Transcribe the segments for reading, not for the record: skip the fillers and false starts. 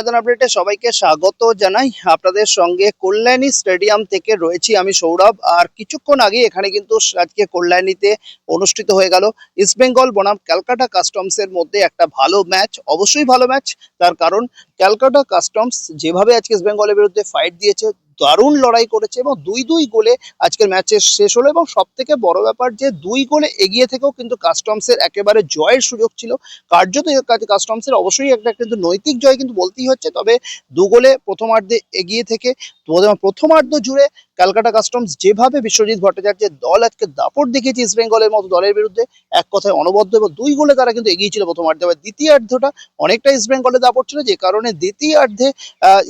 ময়দান আপডেটে সবাইকে স্বাগত জানাই। আপনাদের সঙ্গে কল্যাণী স্টেডিয়াম থেকে রয়েছি আমি সৌরভ। আর কিছুক্ষণ আগে এখানে কিন্তু আজকে কল্যাণীতে অনুষ্ঠিত হয়ে গেল ইস্টবেঙ্গল বনাম ক্যালকাটা কাস্টমসের মধ্যে একটা ভালো ম্যাচ, অবশ্যই ভালো ম্যাচ। তার কারণ ক্যালকাটা কাস্টমস যেভাবে আজকে ইস্টবেঙ্গলের বিরুদ্ধে ফাইট দিয়েছে, দারুণ লড়াই করেছে এবং 2-2 গোলে আজকের ম্যাচে শেষ হলো। এবং সব থেকে বড় ব্যাপার যে 2 গোলে এগিয়ে থেকেও কিন্তু কাস্টমসের একেবারে জয়ের সুযোগ ছিল। কার্যত কাস্টমসের অবশ্যই একটা কিন্তু নৈতিক জয় কিন্তু বলতেই হচ্ছে। তবে 2 গোলে প্রথমার্ধে এগিয়ে থেকে প্রথমার্ধ জুড়ে ক্যালকাটা কাস্টমস যেভাবে বিশ্বজিৎ ভট্টাচার্যের দল আজকে দাপট দেখিয়েছে ইস্টবেঙ্গলের মতো দলের বিরুদ্ধে, এক কথায় অনবদ্য, এবং 2 গোলে তারা কিন্তু এগিয়ে ছিল প্রথমার্ধে। এবার দ্বিতীয়ার্ধটা অনেকটা ইস্টবেঙ্গলের দাপট ছিল, যে কারণে দ্বিতীয়ার্ধে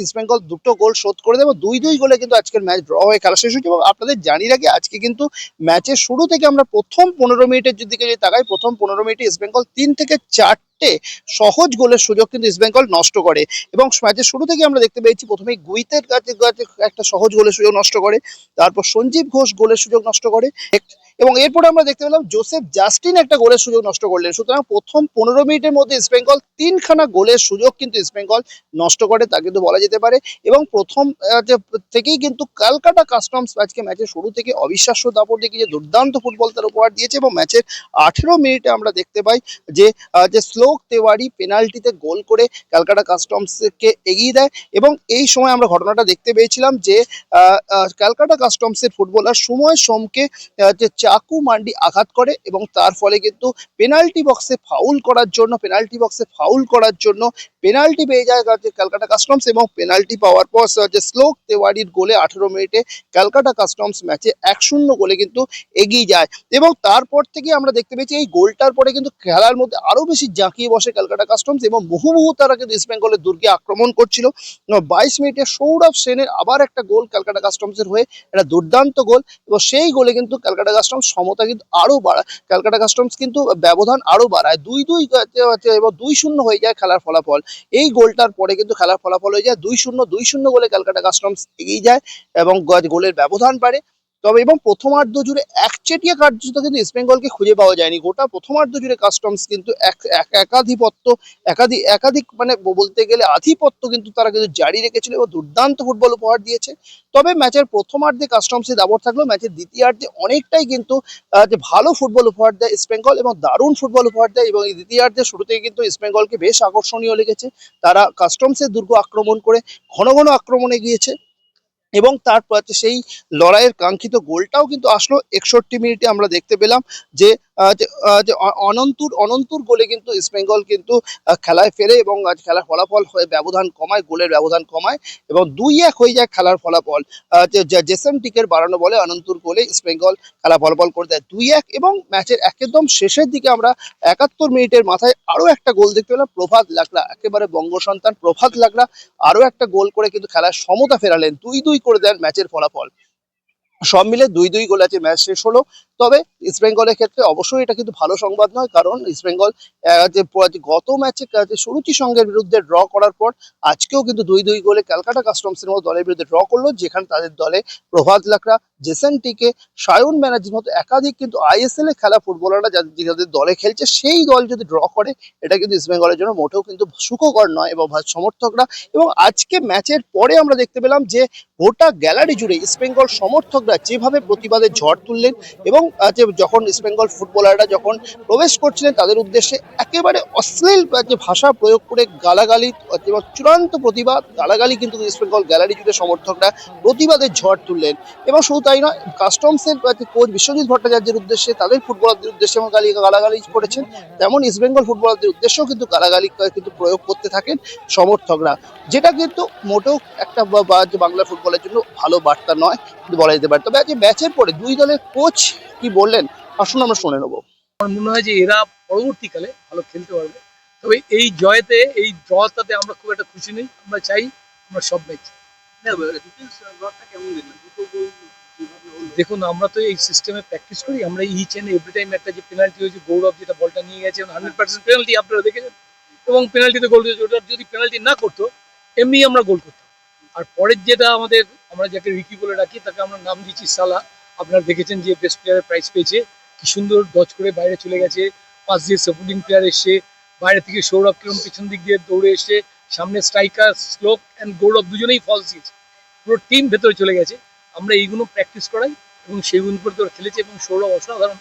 ইস্টবেঙ্গল 2টো গোল শোধ করে দেয় এবং 2-2 গোলে কিন্তু আজকের ম্যাচ ড্র হয়ে খেলা শেষ হয়েছে। এবং আপনাদের জানিয়ে রাখি, আজকে কিন্তু ম্যাচের শুরু থেকে আমরা প্রথম 15 মিনিটের দিকে যদি তাকাই, প্রথম 15 মিনিটে ইস্টবেঙ্গল 3 থেকে 4টে সহজ গোলের সুযোগ কিন্তু ইস্টবেঙ্গল নষ্ট করে। এবং ম্যাচের শুরু থেকে আমরা দেখতে পেয়েছি প্রথমেই গুইতের কাছে একটা সহজ গোলের সুযোগ নষ্ট করে, তারপর সঞ্জীব ঘোষ গোলের সুযোগ নষ্ট করে, এবং এরপরে আমরা দেখতে পেলাম জোসেফ জাস্টিন একটা গোলের সুযোগ নষ্ট করলেন। সুতরাং প্রথম 15 মিনিটের মধ্যে ইস্টবেঙ্গল 3খানা গোলের সুযোগ কিন্তু ইস্টবেঙ্গল নষ্ট করে, তা কিন্তু বলা যেতে পারে। এবং প্রথম থেকেই কিন্তু ক্যালকাটা কাস্টমস আজকে ম্যাচের শুরু থেকে অবিশ্বাস্য দাপট দেখিয়ে দুর্দান্ত ফুটবল তার উপহার দিয়েছে। এবং ম্যাচের 18 মিনিটে আমরা দেখতে পাই যে শ্লোক তেওয়ারি পেনাল্টিতে গোল করে ক্যালকাটা কাস্টমসকে এগিয়ে দেয়। এবং এই সময় আমরা ঘটনাটা দেখতে পেয়েছিলাম যে ক্যালকাটা কাস্টমসের ফুটবলার সুময় সোমকে যে চাকু মান্ডি আঘাত করে, এবং তার ফলে কিন্তু পেনাল্টি বক্সে ফাউল করার জন্য পেনাল্টি পেয়ে যায় ক্যালকাটা কাস্টমস। এবং পেনাল্টি পাওয়ার পর যে শ্লোক তেওয়ারির গোলে 18 মিনিটে ক্যালকাটা কাস্টমস ম্যাচে 1-0 গোলে কিন্তু এগিয়ে যায়। এবং তারপর থেকে আমরা দেখতে পেয়েছি এই গোলটার পরে কিন্তু খেলার মধ্যে আরো বেশি জাঁকিয়ে বসে ক্যালকাটা কাস্টমস, এবং বহু তারা কিন্তু ইস্টবেঙ্গলের দুর্গে আক্রমণ করছিল। 22 মিনিটে সৌরভ সেনের আবার একটা গোল ক্যালকাটা কাস্টমসের হয়ে, একটা দুর্দান্ত গোল। এবং সেই গোলে কিন্তু ক্যালকাটা কাস্টমস সমতা কিন্তু আরো বাড়ায়, ক্যালকাটা কাস্টমস কিন্তু ব্যবধান আরো বাড়ায় 2-2 এবং 2-0 হয়ে যায় খেলার ফলাফল। এই গোলটার পরে কিন্তু খেলার ফলাফল হয়ে যায় 2-0 গোলে ক্যালকাটা কাস্টমস এগিয়ে যায় এবং গোলের ব্যবধান বাড়ে। তবে এবং প্রথমার্ধ জুড়ে একচেটিয়া কার্যত কিন্তু ইস্টবেঙ্গলকে খুঁজে পাওয়া যায়নি। গোটা প্রথমার্ধ জুড়ে কাস্টমস কিন্তু একাধিক মানে বলতে গেলে আধিপত্য কিন্তু তারা কিন্তু জারি রেখেছিল এবং দুর্দান্ত ফুটবল উপহার দিয়েছে। তবে ম্যাচের প্রথমার্ধে কাস্টমসের দাপট থাকলেও ম্যাচের দ্বিতীয়ার্ধে অনেকটাই কিন্তু যে ভালো ফুটবল উপহার দেয় ইস্টবেঙ্গল, এবং দারুণ ফুটবল উপহার দেয়। এবং এই দ্বিতীয়ার্ধের শুরুতে কিন্তু ইস্টবেঙ্গলকে বেশ আকর্ষণীয় লেগেছে। তারা কাস্টমসের দুর্গ আক্রমণ করে ঘন ঘন আক্রমণে গিয়েছে, এবং তারপর সেই লড়াইয়ের কাঙ্ক্ষিত গোলটাও কিন্তু আসলো 61 মিনিটে। আমরা দেখতে পেলাম যে অনন্তর গোলে কিন্তু ইস্টবেঙ্গল কিন্তু খেলায় ফেরে এবং খেলার ফলাফল হয়ে ব্যবধান কমায়, গোলের ব্যবধান কমায় এবং 2-1 হয়ে যায় খেলার ফলাফল। জেসন টিকের বাড়ানো বলে অনন্তর গোলে ইস্টবেঙ্গল খেলা ফলাফল করে দেয় 2-1। এবং ম্যাচের একদম শেষের দিকে আমরা 71 মিনিটের মাথায় আরো একটা গোল দেখতে পেলাম। প্রভাত লাকড়া, একেবারে বঙ্গ সন্তান প্রভাত লাকড়া আরো একটা গোল করে কিন্তু খেলার সমতা ফেরালেন, 2-2 করে দেন ম্যাচের ফলাফল। সব মিলে 2-2 গোলে আছে ম্যাচ শেষ হলো। তবে ইস্টবেঙ্গলের ক্ষেত্রে অবশ্যই এটা কিন্তু ভালো সংবাদ নয়, কারণ ইস্টবেঙ্গল যে গত ম্যাচে সুরুচি সংঘের বিরুদ্ধে ড্র করার পর আজকেও কিন্তু 2-2 গোলে ক্যালকাটা কাস্টমসের মতো দলের বিরুদ্ধে ড্র করলো, যেখানে তাদের দলে প্রভাত লাকড়া, জেসন টিকে, সায়ন ব্যানার্জির মতো একাধিক কিন্তু আইএসএল এ খেলা ফুটবলাররা যাদের দলে খেলছে, সেই দল যদি ড্র করে এটা কিন্তু ইস্টবেঙ্গলের জন্য মোটেও কিন্তু সুখকর নয়। এবং সমর্থকরা, এবং আজকে ম্যাচের পরে আমরা দেখতে পেলাম যে গোটা গ্যালারি জুড়ে ইস্টবেঙ্গল সমর্থকরা যেভাবে প্রতিবাদের ঝড় তুললেন, এবং যখন ইস্টবেঙ্গল ফুটবলাররা যখন প্রবেশ করছিলেন তাদের উদ্দেশ্যে একেবারে অশ্লীল ভাষা প্রয়োগ করে গালাগালি এবং চূড়ান্ত প্রতিবাদ গালাগালি কিন্তু ইস্টবেঙ্গল গ্যালারি জুড়ে সমর্থকরা প্রতিবাদের ঝড় তুললেন। এবং শুধু তাই নয়, কাস্টমসের কোচ বিশ্বজিৎ ভট্টাচার্যের উদ্দেশ্যে, তাদের ফুটবলারদের উদ্দেশ্যে যেমন গালাগালি করেছেন, তেমন ইস্টবেঙ্গল ফুটবলারদের উদ্দেশ্যেও কিন্তু গালাগালি কিন্তু প্রয়োগ করতে থাকেন সমর্থকরা, যেটা কিন্তু মোটেও একটা বাংলা ফুটবলের জন্য ভালো বার্তা নয় কিন্তু বলা যেতে পারে। তবে আজ ম্যাচের পরে দুই দলের কোচ কি বললেন আসুন আমরা শুনে নেবো। আমার মনে হয় যে এরা পরবর্তীকালে ভালো খেলতে পারবে। তবে এই জয়েতে, এই ড্রটাতে আমরা খুব একটা খুশি নেই। আমরা চাই আমরা সব ম্যাচ। দেখুন, আমরা তো এই সিস্টেমে প্র্যাকটিস করি। আমরা ইচ এন্ড এভরি টাইম একটা যে পেনাল্টি হয়েছে, গৌরব যেটা বলটা নিয়ে গেছে 100% পেনাল্টি আপনারা দেখেছেন, এবং পেনাল্টিতে গোল হয়েছে। ওটা যদি পেনাল্টি না করতো এমনি আমরা গোল করতাম। আর পরের যেটা আমাদের, আমরা যাকে রিকি বলে রাখি, তাকে আমরা নাম দিচ্ছি সালা। আপনারা দেখেছেন যে বেস্ট প্লেয়ারের প্রাইজ পেয়েছে, কি সুন্দর ডচ করে বাইরে চলে গেছে, পাশ দিয়ে সাপোর্টিং প্লেয়ার এসে বাইরে থেকে সৌরভ কিরম পিছন দিক দিয়ে দৌড়ে এসে সামনে স্ট্রাইকার শ্লোক অ্যান্ড গৌরব দুজনেই ফলস দিয়েছে, পুরো টিম ভেতরে চলে গেছে। আমরা এইগুলো প্র্যাকটিস করাই এবং সেইগুলোর উপর তোরা খেলেছে এবং সৌরভ অসাধারণ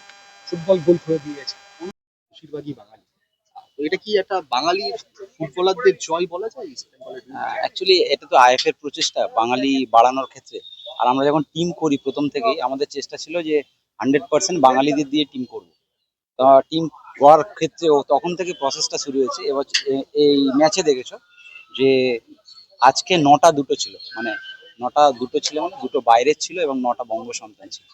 ফুটবল গোল করে দিয়ে গেছে। বেশিরভাগই বাঙালি। তো এটা কি একটা বাঙালির ফুটবলারদের জয় বলা যায় ইস্ট বেঙ্গলের জন্য? অ্যাকচুয়ালি এটা তো আইএফ এর প্রচেষ্টা বাঙালি বাড়ানোর ক্ষেত্রে। আর আমরা যখন টিম করি প্রথম থেকেই আমাদের চেষ্টা ছিল যে 100% বাঙালিদের দিয়ে টিম করব। তা টিম করার ক্ষেত্রেও তখন থেকে প্রসেসটা শুরু হয়েছে। এবার এই ম্যাচে দেখেছো যে আজকে 9টা দুটো ছিল, মানে 9টা দুটো ছিল, মানে দুটো বাইরের ছিল এবং 9টা বঙ্গ সন্তান ছিল।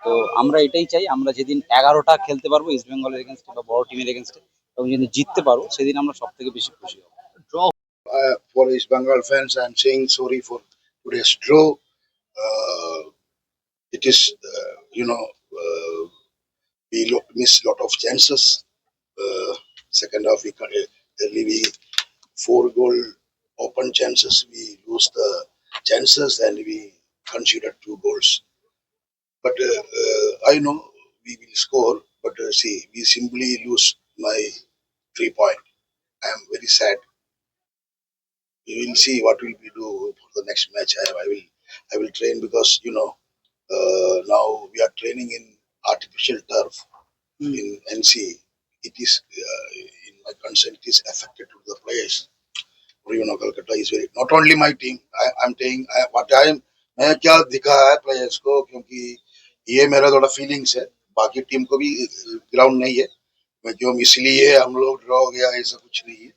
তো আমরা এটাই চাই, আমরা যেদিন 11টা খেলতে পারবো ইস্ট বেঙ্গলের এগেনস্টে বা বড় টিমের এগেনস্টে এবং যেদিন জিততে পারবো সেদিন আমরা সব থেকে বেশি খুশি হবো। For East Bengal fans, I'm saying sorry for today's draw. It is, we miss a lot of chances. Second half, we 4 goal open chances. We lose the chances and we consider 2 goals. But I know we will score. But see, we simply lose my 3 point. I am very sad. We will see what will we do for the next match. I will train because now we are training in artificial turf in NC. It is in my concern. It is affected to the players. Calcutta is very not only my team. I'm saying what मैं क्या दिखा है players को क्योंकि ये मेरा थोड़ा feelings है बाकी टीम को भी ग्राउंड नहीं है मैं क्यों इसलिए हम लोग ड्रॉ हो गया ऐसा कुछ नहीं है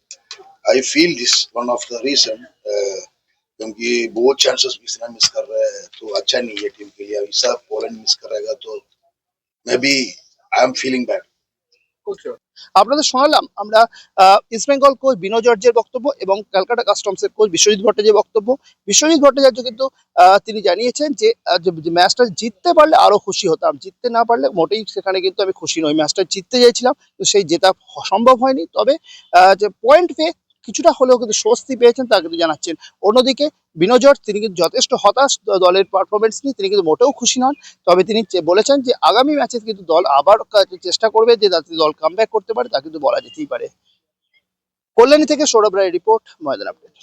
I feel this one of the reason क्योंकि बहुत चांसेस इसने मिस कर रहे हैं तो अच्छा नहीं है टीम के लिए ऐसा पोलैंड मिस करेगा तो maybe I am feeling bad আপনাদের শোনালাম আমরা ইস্ট বেঙ্গল কোচ বিনোদ জর্জের বক্তব্য এবং ক্যালকাটা কাস্টমসের কোচ বিশ্বজিৎ ভট্টাচার্যের বক্তব্য। বিশ্বজিৎ ভট্টাচার্য কিন্তু তিনি জানিয়েছেন যে যে ম্যাচটা জিততে পারলে আরো খুশি হতাম, জিততে না পারলে মোটেই সেখানে কিন্তু আমি খুশি নই। ম্যাচটা জিততে চাইছিলাম কিন্তু সেই জেতা সম্ভব হয়নি, তবে যে পয়েন্ট পেয়ে কিছুটা হলেও কিন্তু স্বস্তি পেয়েছেন তা কিন্তু জানাচ্ছেন। অন্যদিকে বিনোদ জর্জ তিনি কিন্তু যথেষ্ট হতাশ দলের পারফরমেন্স নিয়ে, তিনি কিন্তু মোটেও খুশি নন। তবে তিনি বলেছেন যে আগামী ম্যাচে কিন্তু দল আবার চেষ্টা করবে যে যাতে দল কামব্যাক করতে পারে, তা কিন্তু বলা যেতেই পারে। কল্যাণী থেকে সৌরভ রায়ের রিপোর্ট, ময়দান আপডেট।